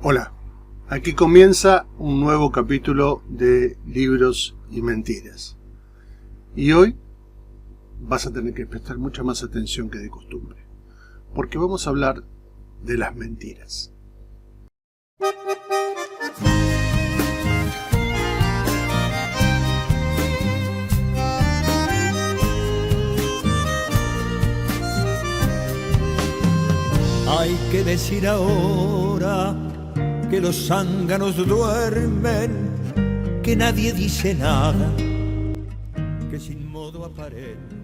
Hola, aquí comienza un nuevo capítulo de Libros y Mentiras. Y hoy vas a tener que prestar mucha más atención que de costumbre, porque vamos a hablar de las mentiras. Hay que decir ahora que los zánganos duermen, que nadie dice nada, que sin modo aparente.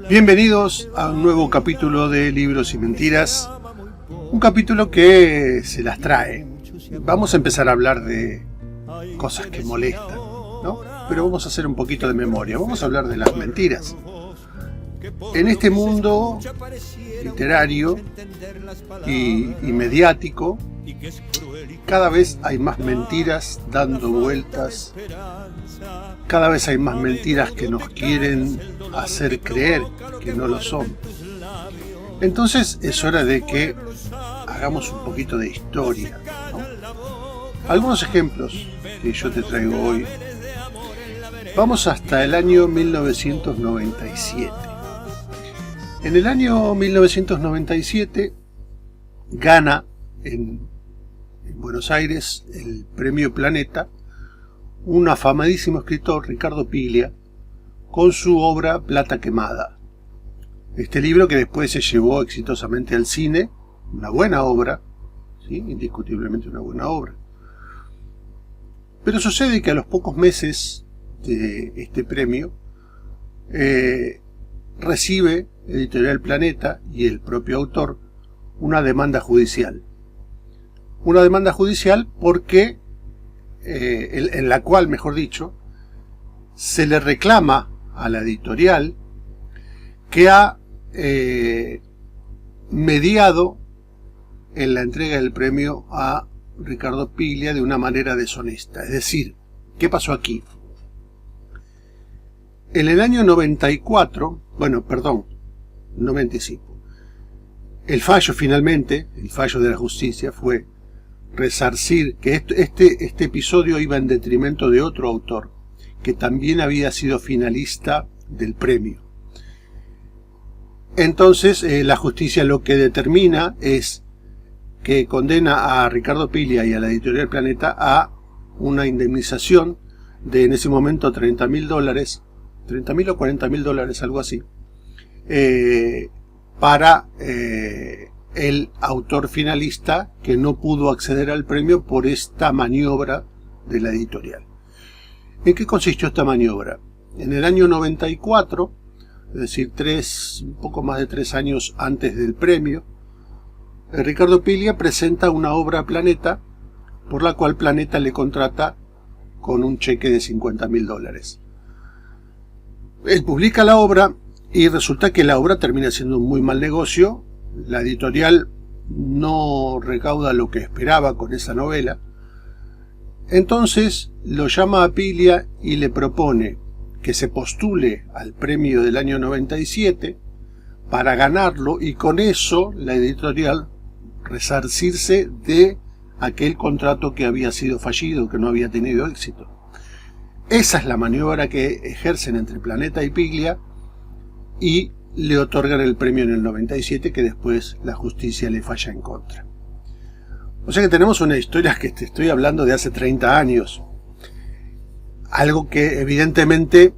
Bienvenidos a un nuevo capítulo de Libros y Mentiras, un capítulo que se las trae. Vamos a empezar a hablar de cosas que molestan, ¿no? Pero vamos a hacer un poquito de memoria, vamos a hablar de las mentiras. En este mundo literario y mediático, cada vez hay más mentiras dando vueltas, cada vez hay más mentiras que nos quieren hacer creer que no lo son. Entonces es hora de que hagamos un poquito de historia, ¿no? Algunos ejemplos que yo te traigo hoy. Vamos hasta el año 1997. En el año 1997 gana en Buenos Aires el premio Planeta un afamadísimo escritor, Ricardo Piglia, con su obra Plata Quemada. Este libro que después se llevó exitosamente al cine, una buena obra, ¿sí? Indiscutiblemente una buena obra. Pero sucede que a los pocos meses de este premio recibe Editorial Planeta y el propio autor una demanda judicial. Una demanda judicial porque, en la cual, mejor dicho, se le reclama a la editorial que ha mediado en la entrega del premio a Ricardo Piglia de una manera deshonesta. Es decir, ¿qué pasó aquí? En el año 94, no me anticipo, el fallo finalmente, el fallo de la justicia fue resarcir, que este episodio iba en detrimento de otro autor, que también había sido finalista del premio. Entonces la justicia lo que determina es que condena a Ricardo Piglia y a la Editorial Planeta a una indemnización de en ese momento $30.000, $30.000 o $40.000, algo así, para el autor finalista que no pudo acceder al premio por esta maniobra de la editorial. ¿En qué consistió esta maniobra? En el año 94, es decir, un poco más de 3 años antes del premio, Ricardo Piglia presenta una obra a Planeta, por la cual Planeta le contrata con un cheque de $50.000. Él publica la obra y resulta que la obra termina siendo un muy mal negocio. La editorial no recauda lo que esperaba con esa novela. Entonces lo llama a Piglia y le propone que se postule al premio del año 97 para ganarlo y con eso la editorial resarcirse de aquel contrato que había sido fallido, que no había tenido éxito. Esa es la maniobra que ejercen entre Planeta y Piglia y le otorgan el premio en el 97, que después la justicia le falla en contra. O sea que tenemos una historia que te estoy hablando de hace 30 años. Algo que evidentemente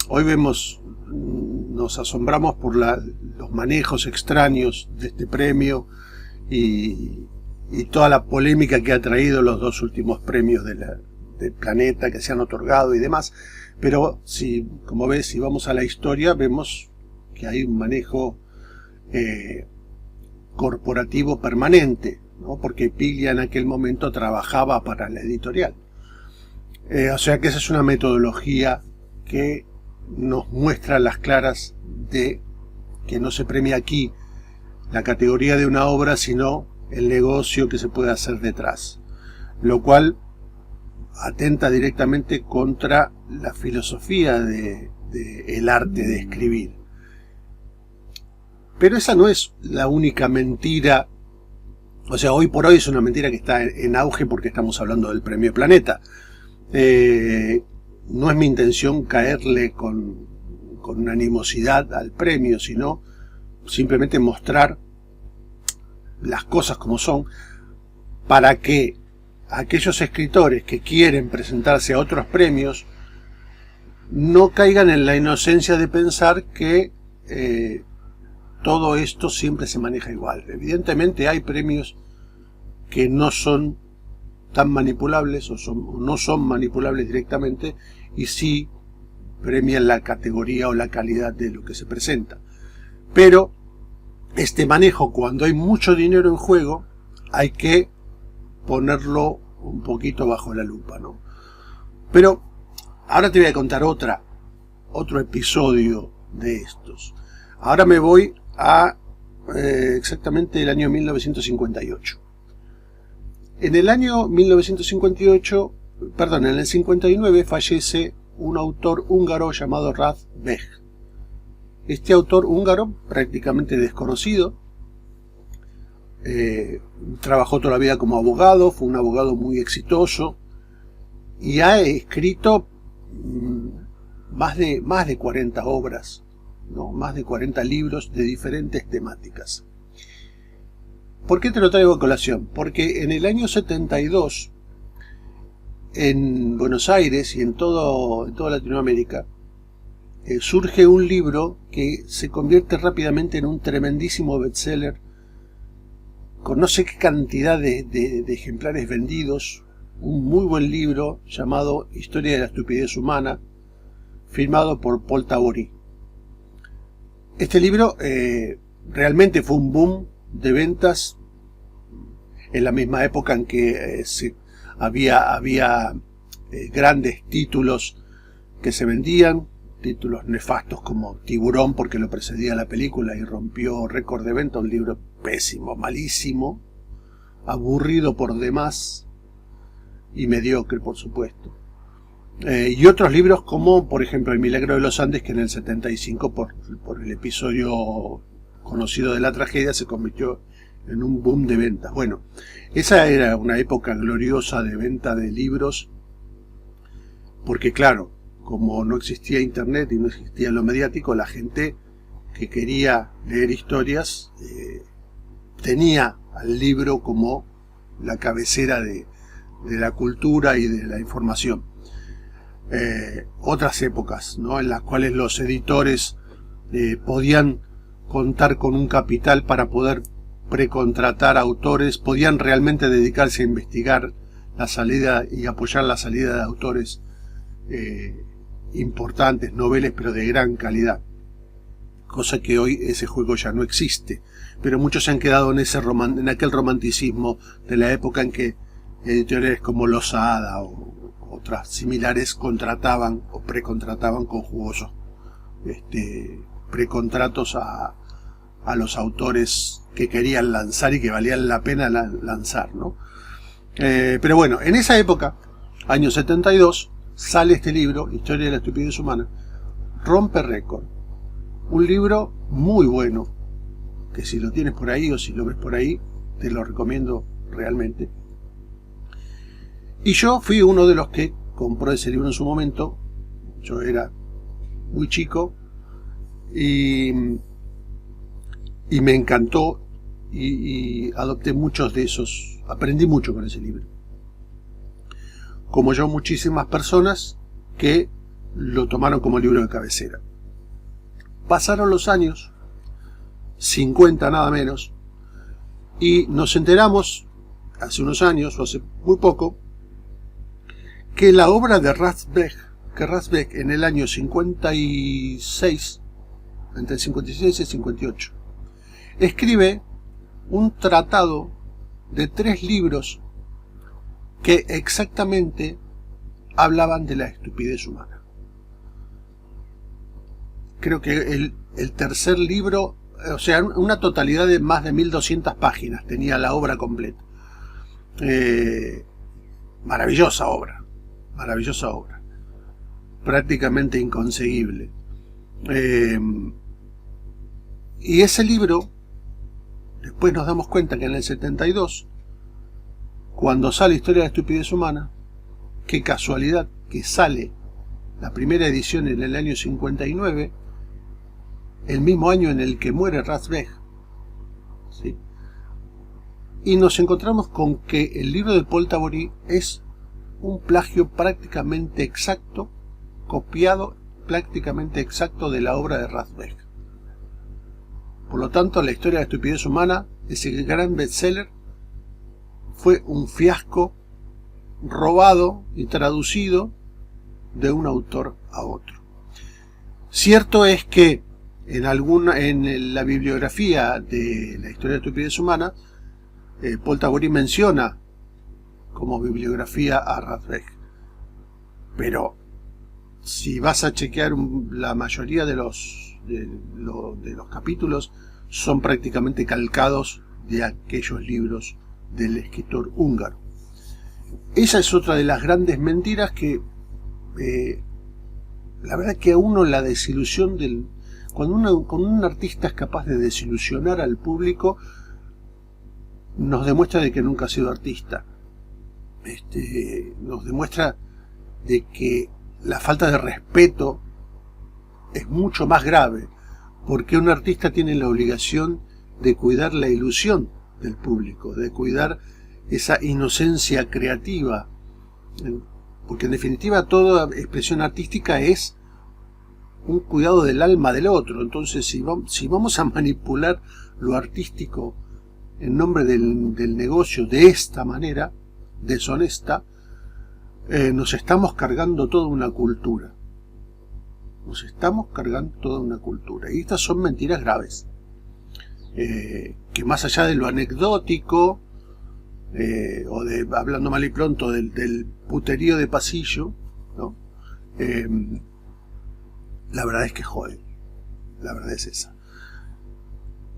hoy vemos, nos asombramos por los manejos extraños de este premio y toda la polémica que ha traído los 2 últimos premios del Planeta que se han otorgado y demás. Pero como ves, si vamos a la historia, vemos que hay un manejo corporativo permanente, ¿no? Porque Piglia en aquel momento trabajaba para la editorial. O sea que esa es una metodología que nos muestra las claras de que no se premia aquí la categoría de una obra, sino el negocio que se puede hacer detrás, lo cual atenta directamente contra la filosofía del arte de escribir. Pero esa no es la única mentira O sea, hoy por hoy es una mentira que está en auge porque estamos hablando del premio Planeta. No es mi intención caerle con animosidad al premio, sino simplemente mostrar las cosas como son, para que aquellos escritores que quieren presentarse a otros premios no caigan en la inocencia de pensar que todo esto siempre se maneja igual. Evidentemente hay premios que no son tan manipulables o no son manipulables directamente y sí premian la categoría o la calidad de lo que se presenta. Pero este manejo, cuando hay mucho dinero en juego, hay que ponerlo un poquito bajo la lupa, ¿no? Pero ahora te voy a contar otro episodio de estos. Ahora me voy a exactamente el año 1958. En el año 1958, perdón, en el 59 fallece un autor húngaro llamado Ralph Beg. Este autor húngaro, prácticamente desconocido, trabajó toda la vida como abogado, fue un abogado muy exitoso y ha escrito más de 40 obras, ¿no? Más de 40 libros de diferentes temáticas. ¿Por qué te lo traigo a colación? Porque en el año 72, en Buenos Aires y en toda Latinoamérica, surge un libro que se convierte rápidamente en un tremendísimo bestseller, con no sé qué cantidad de ejemplares vendidos, un muy buen libro llamado Historia de la estupidez humana, firmado por Paul Tabori. Este libro realmente fue un boom de ventas en la misma época en que había grandes títulos que se vendían, títulos nefastos como Tiburón, porque lo precedía la película y rompió récord de venta, un libro pésimo, malísimo, aburrido por demás y mediocre, por supuesto. Y otros libros como, por ejemplo, El Milagro de los Andes, que en el 75, por el episodio conocido de la tragedia, se convirtió en un boom de ventas. Bueno, esa era una época gloriosa de venta de libros, porque claro, como no existía internet y no existía lo mediático, la gente que quería leer historias tenía al libro como la cabecera de la cultura y de la información. Otras épocas, ¿no?, en las cuales los editores podían contar con un capital para poder precontratar autores, podían realmente dedicarse a investigar la salida y apoyar la salida de autores importantes, noveles, pero de gran calidad, cosa que hoy ese juego ya no existe, pero muchos se han quedado en aquel romanticismo de la época en que editoriales como Losada o otras similares contrataban o precontrataban con jugosos precontratos a los autores que querían lanzar y que valían la pena lanzar, ¿no? Pero bueno, en esa época, año 72, sale este libro, Historia de la estupidez humana, rompe récord. Un libro muy bueno, que si lo tienes por ahí o si lo ves por ahí, te lo recomiendo realmente. Y yo fui uno de los que compró ese libro en su momento. Yo era muy chico y me encantó y adopté muchos de esos, aprendí mucho con ese libro. Como yo, muchísimas personas que lo tomaron como libro de cabecera. Pasaron los años, 50 nada menos, y nos enteramos, hace unos años, o hace muy poco, que la obra de Ralph Beg en el año 56, entre el 56 y el 58, escribe un tratado de 3 libros que exactamente hablaban de la estupidez humana. Creo que el tercer libro, o sea, una totalidad de más de 1200 páginas tenía la obra completa. Maravillosa obra, prácticamente inconseguible. Y ese libro, después nos damos cuenta que en el 72 cuando sale Historia de la Estupidez Humana, qué casualidad que sale la primera edición en el año 59, el mismo año en el que muere Rasbej, ¿sí? Y nos encontramos con que el libro de Paul Tabori es un plagio prácticamente exacto, copiado prácticamente exacto de la obra de Rasbej. Por lo tanto, la Historia de la Estupidez Humana, ese gran bestseller, fue un fiasco robado y traducido de un autor a otro. Cierto es que en la bibliografía de la Historia de la Estupidez Humana, Paul Tabori menciona como bibliografía a Rasbej. Pero si vas a chequear la mayoría de los capítulos, son prácticamente calcados de aquellos libros del escritor húngaro. Esa es otra de las grandes mentiras que la verdad que a uno la desilusión cuando un artista es capaz de desilusionar al público, nos demuestra de que nunca ha sido artista. Nos demuestra de que la falta de respeto es mucho más grave, porque un artista tiene la obligación de cuidar la ilusión del público, de cuidar esa inocencia creativa, porque en definitiva toda expresión artística es un cuidado del alma del otro. Entonces si vamos a manipular lo artístico en nombre del negocio de esta manera deshonesta, nos estamos cargando toda una cultura. Y estas son mentiras graves, que más allá de lo anecdótico, o de, hablando mal y pronto, del puterío de pasillo, ¿no? La verdad es que joden. La verdad es esa.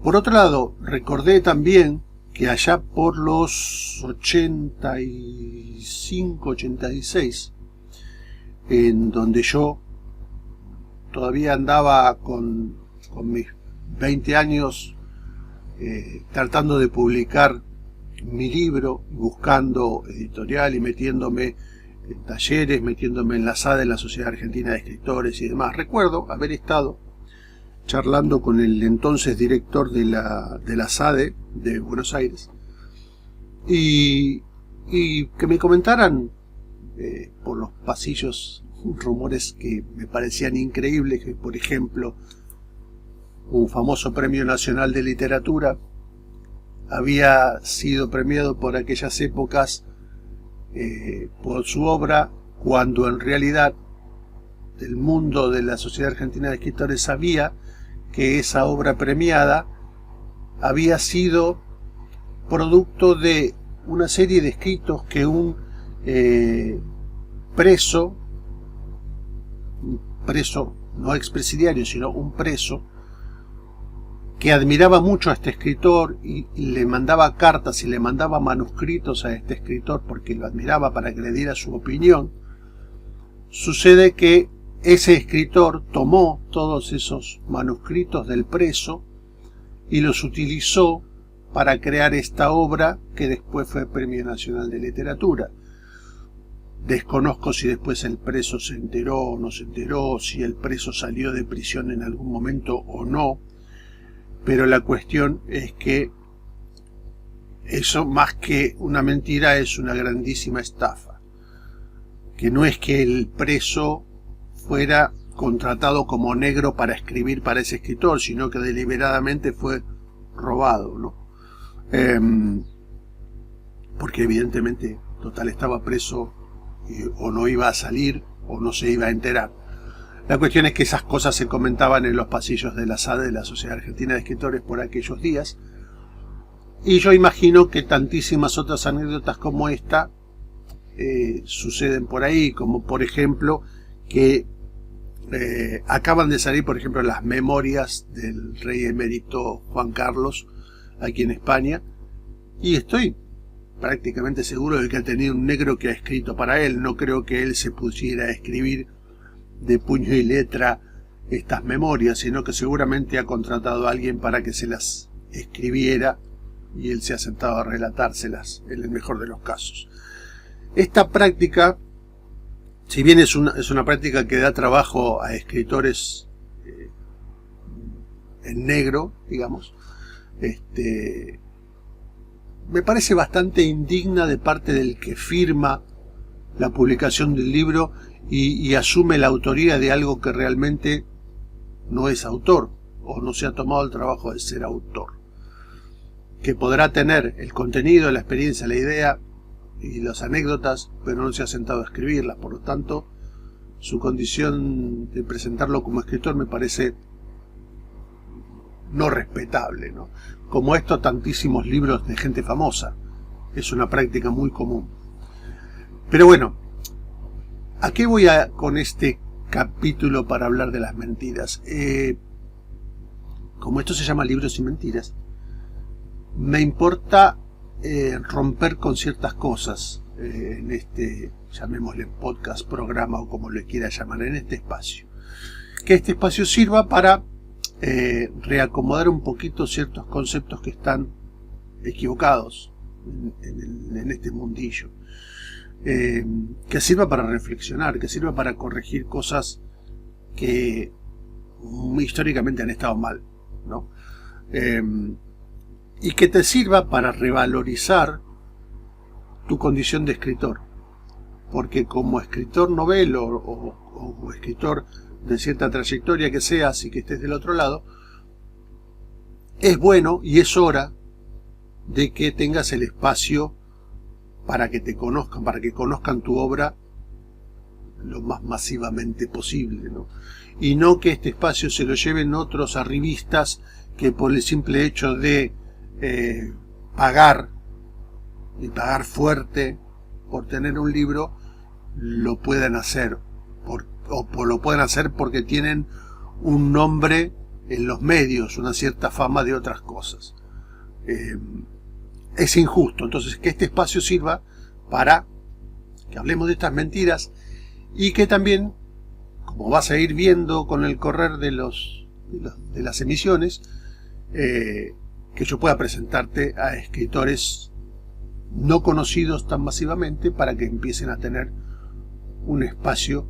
Por otro lado, recordé también que allá por los 85, 86, en donde yo todavía andaba con mis 20 años tratando de publicar mi libro, buscando editorial y metiéndome en talleres, metiéndome en la SADE, en la Sociedad Argentina de Escritores y demás. Recuerdo haber estado charlando con el entonces director de la SADE de Buenos Aires y que me comentaran por los pasillos rumores que me parecían increíbles, que por ejemplo un famoso premio nacional de literatura había sido premiado por aquellas épocas por su obra, cuando en realidad el mundo de la Sociedad Argentina de Escritores sabía que esa obra premiada había sido producto de una serie de escritos que un preso no expresidiario, sino un preso, que admiraba mucho a este escritor y le mandaba cartas y le mandaba manuscritos a este escritor porque lo admiraba para que le diera su opinión. Sucede que ese escritor tomó todos esos manuscritos del preso y los utilizó para crear esta obra que después fue Premio Nacional de Literatura. Desconozco si después el preso se enteró o no se enteró, si el preso salió de prisión en algún momento o no, pero la cuestión es que eso, más que una mentira, es una grandísima estafa. Que no es que el preso fuera contratado como negro para escribir para ese escritor, sino que deliberadamente fue robado, ¿no? Porque evidentemente, total, estaba preso o no iba a salir o no se iba a enterar. La cuestión es que esas cosas se comentaban en los pasillos de la SADE, de la Sociedad Argentina de Escritores, por aquellos días, y yo imagino que tantísimas otras anécdotas como esta suceden por ahí, como por ejemplo que acaban de salir, por ejemplo, las memorias del rey emérito Juan Carlos aquí en España, y estoy prácticamente seguro de que ha tenido un negro que ha escrito para él. No creo que él se pusiera a escribir de puño y letra estas memorias, sino que seguramente ha contratado a alguien para que se las escribiera y él se ha sentado a relatárselas en el mejor de los casos. Esta práctica, si bien es una práctica que da trabajo a escritores en negro, digamos, me parece bastante indigna de parte del que firma la publicación del libro y asume la autoría de algo que realmente no es autor, o no se ha tomado el trabajo de ser autor. Que podrá tener el contenido, la experiencia, la idea y las anécdotas, pero no se ha sentado a escribirlas. Por lo tanto, su condición de presentarlo como escritor me parece no respetable, ¿no? Como esto, tantísimos libros de gente famosa. Es una práctica muy común. Pero bueno, ¿a qué voy con este capítulo para hablar de las mentiras? Como esto se llama Libros y Mentiras, me importa romper con ciertas cosas en este, llamémosle podcast, programa o como le quiera llamar, en este espacio. Que este espacio sirva para reacomodar un poquito ciertos conceptos que están equivocados en este mundillo. Que sirva para reflexionar, que sirva para corregir cosas que históricamente han estado mal, ¿no? Y que te sirva para revalorizar tu condición de escritor, porque como escritor novelo o escritor de cierta trayectoria que seas y que estés del otro lado, es bueno y es hora de que tengas el espacio para que te conozcan, para que conozcan tu obra lo más masivamente posible, ¿no? Y no que este espacio se lo lleven otros arribistas que por el simple hecho de pagar, y pagar fuerte por tener un libro, lo puedan hacer, o lo pueden hacer porque tienen un nombre en los medios, una cierta fama de otras cosas. Es injusto. Entonces, que este espacio sirva para que hablemos de estas mentiras y que también, como vas a ir viendo con el correr de las emisiones, que yo pueda presentarte a escritores no conocidos tan masivamente para que empiecen a tener un espacio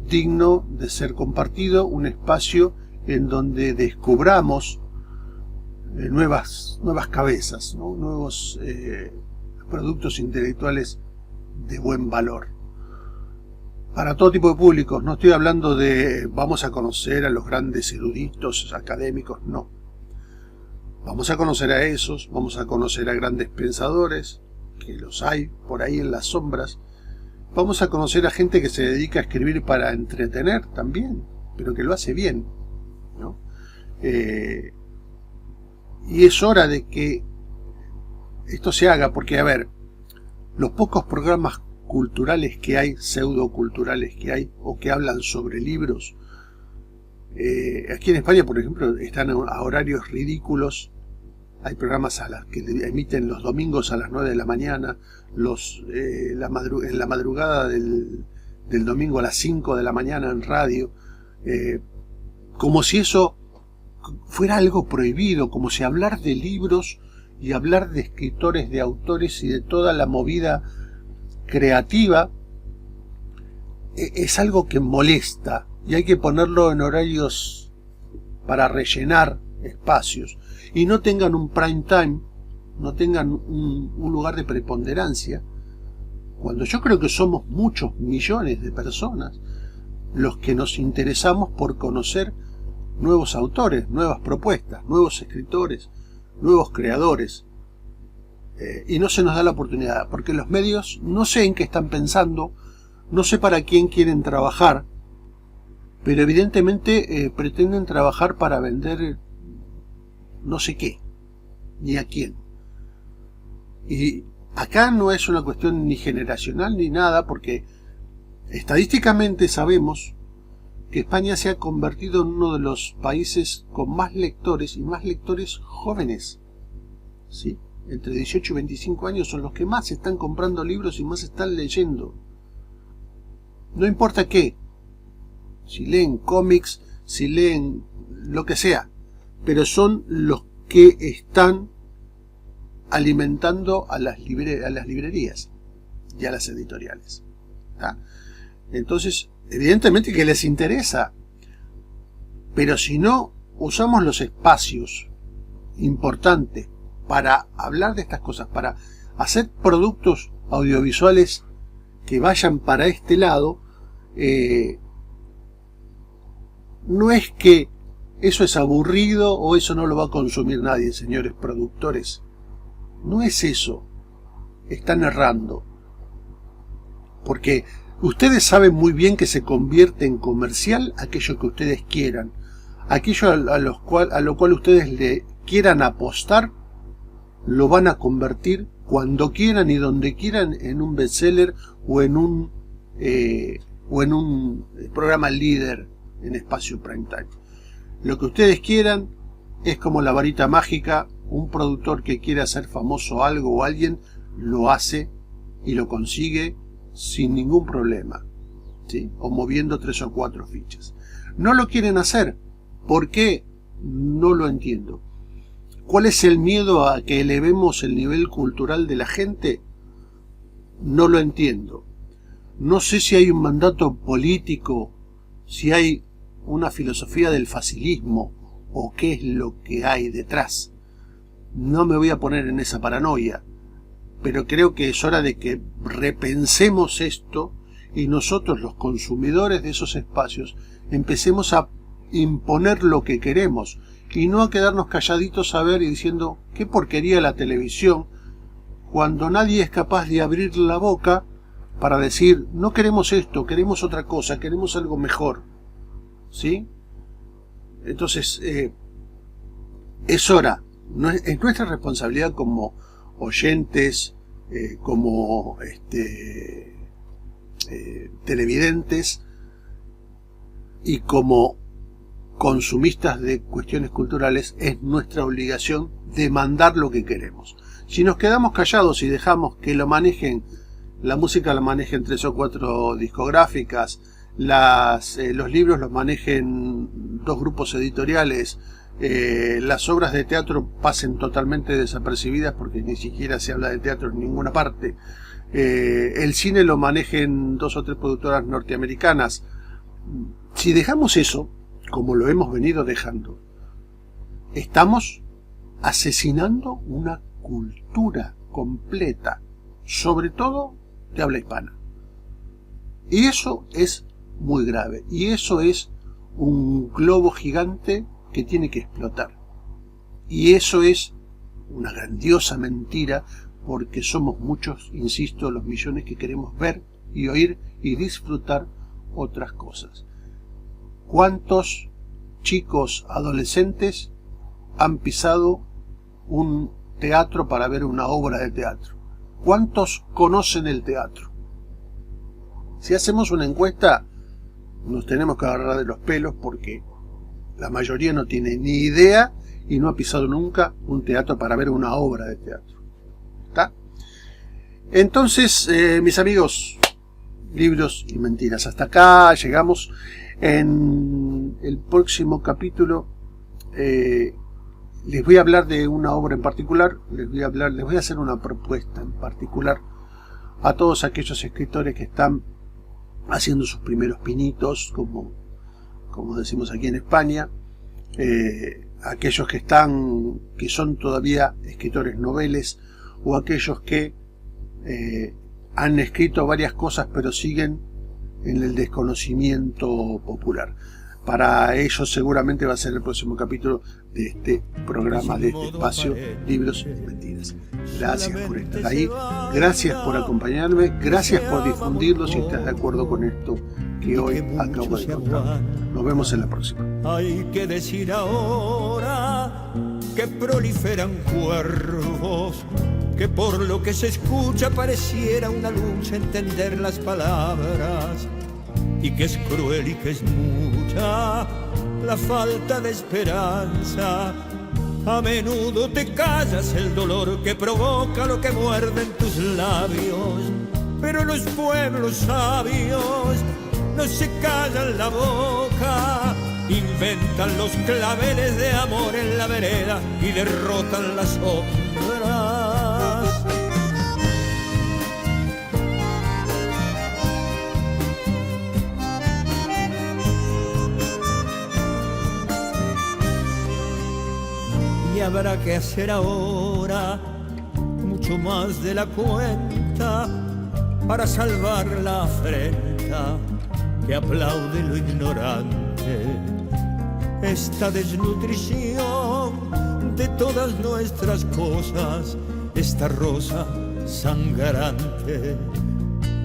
digno de ser compartido, un espacio en donde descubramos nuevas cabezas, ¿no? Nuevos productos intelectuales de buen valor. Para todo tipo de públicos, no estoy hablando de vamos a conocer a los grandes eruditos académicos, no. Vamos a conocer a esos, vamos a conocer a grandes pensadores, que los hay por ahí en las sombras. Vamos a conocer a gente que se dedica a escribir para entretener también, pero que lo hace bien, ¿no? Y es hora de que esto se haga, porque, a ver, los pocos programas culturales que hay, pseudoculturales que hay, o que hablan sobre libros, aquí en España, por ejemplo, están a horarios ridículos. Hay programas que emiten los domingos a las 9 de la mañana, en la madrugada del domingo a las 5 de la mañana en radio, como si eso fuera algo prohibido, como si hablar de libros y hablar de escritores, de autores y de toda la movida creativa es algo que molesta y hay que ponerlo en horarios para rellenar espacios y no tengan un prime time, no tengan un lugar de preponderancia, cuando yo creo que somos muchos millones de personas los que nos interesamos por conocer nuevos autores, nuevas propuestas, nuevos escritores, nuevos creadores, y no se nos da la oportunidad, porque los medios no sé en qué están pensando, no sé para quién quieren trabajar, pero evidentemente pretenden trabajar para vender no sé qué, ni a quién. Y acá no es una cuestión ni generacional ni nada, porque estadísticamente sabemos que España se ha convertido en uno de los países con más lectores y más lectores jóvenes, ¿sí? Entre 18 y 25 años son los que más están comprando libros y más están leyendo. No importa qué, si leen cómics, si leen lo que sea, pero son los que están alimentando a las librerías y a las editoriales. ¿Tá? Entonces, evidentemente que les interesa, pero si no usamos los espacios importantes para hablar de estas cosas, para hacer productos audiovisuales que vayan para este lado, no es que eso es aburrido o eso no lo va a consumir nadie, señores productores. No es eso. Están errando. Porque ustedes saben muy bien que se convierte en comercial aquello que ustedes quieran. Aquello a lo cual ustedes le quieran apostar, lo van a convertir cuando quieran y donde quieran en un bestseller o en un programa líder en espacio prime time. Lo que ustedes quieran es como la varita mágica. Un productor que quiere hacer famoso algo o alguien lo hace y lo consigue sin ningún problema, ¿sí? O moviendo 3 o 4 fichas. No lo quieren hacer. ¿Por qué? No lo entiendo. ¿Cuál es el miedo a que elevemos el nivel cultural de la gente? No lo entiendo. No sé si hay un mandato político, si hay una filosofía del facilismo o qué es lo que hay detrás. No me voy a poner en esa paranoia, pero creo que es hora de que repensemos esto y nosotros, los consumidores de esos espacios, empecemos a imponer lo que queremos y no a quedarnos calladitos a ver y diciendo qué porquería la televisión, cuando nadie es capaz de abrir la boca para decir no queremos esto, queremos otra cosa, queremos algo mejor, ¿sí? Entonces es hora. Es nuestra responsabilidad como oyentes, como televidentes y como consumistas de cuestiones culturales, es nuestra obligación demandar lo que queremos. Si nos quedamos callados y dejamos que lo manejen, la música la manejen 3 o 4 discográficas, los libros los manejen 2 grupos editoriales, las obras de teatro pasen totalmente desapercibidas porque ni siquiera se habla de teatro en ninguna parte, el cine lo manejen 2 o 3 productoras norteamericanas. Si dejamos eso, como lo hemos venido dejando, estamos asesinando una cultura completa, sobre todo de habla hispana. Y eso es muy grave, y eso es un globo gigante que tiene que explotar. Y eso es una grandiosa mentira, porque somos muchos, insisto, los millones que queremos ver y oír y disfrutar otras cosas. ¿Cuántos chicos adolescentes han pisado un teatro para ver una obra de teatro? ¿Cuántos conocen el teatro? Si hacemos una encuesta, nos tenemos que agarrar de los pelos porque la mayoría no tiene ni idea y no ha pisado nunca un teatro para ver una obra de teatro. ¿Está? Entonces, mis amigos, libros y mentiras. Hasta acá llegamos. En el próximo capítulo les voy a hablar de una obra en particular. Les voy a hacer una propuesta en particular a todos aquellos escritores que están haciendo sus primeros pinitos, como decimos aquí en España, aquellos que son todavía escritores noveles, o aquellos que han escrito varias cosas pero siguen en el desconocimiento popular. Para ellos seguramente va a ser el próximo capítulo de este programa, de este espacio Libros y Mentiras. Gracias por estar ahí, gracias por acompañarme, gracias por difundirlo si estás de acuerdo con esto que hoy acabo de contar. Nos vemos en la próxima. Hay que decir ahora que proliferan cuervos, que por lo que se escucha pareciera una lucha entender las palabras, y que es cruel y que es mucha la falta de esperanza. A menudo te callas el dolor que provoca lo que muerde en tus labios, pero los pueblos sabios no se callan la boca, inventan los claveles de amor en la vereda y derrotan la sombra. habrá que hacer ahora mucho más de la cuenta para salvar la afrenta que aplaude lo ignorante. Esta desnutrición de todas nuestras cosas, esta rosa sangrante.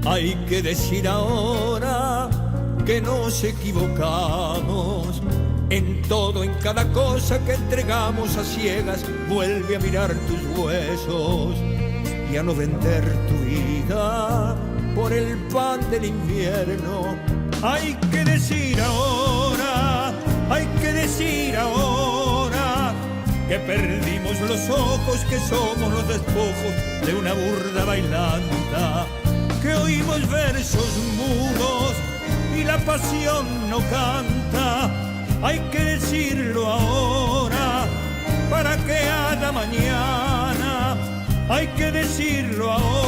Hay que decir ahora que nos equivocamos en todo, en cada cosa que entregamos a ciegas. Vuelve a mirar tus huesos y a no vender tu vida por el pan del invierno. Hay que decir ahora, hay que decir ahora que perdimos los ojos, que somos los despojos de una burda bailanta, que oímos versos mudos y la pasión no canta. Hay que decirlo ahora para que haya mañana. Hay que decirlo ahora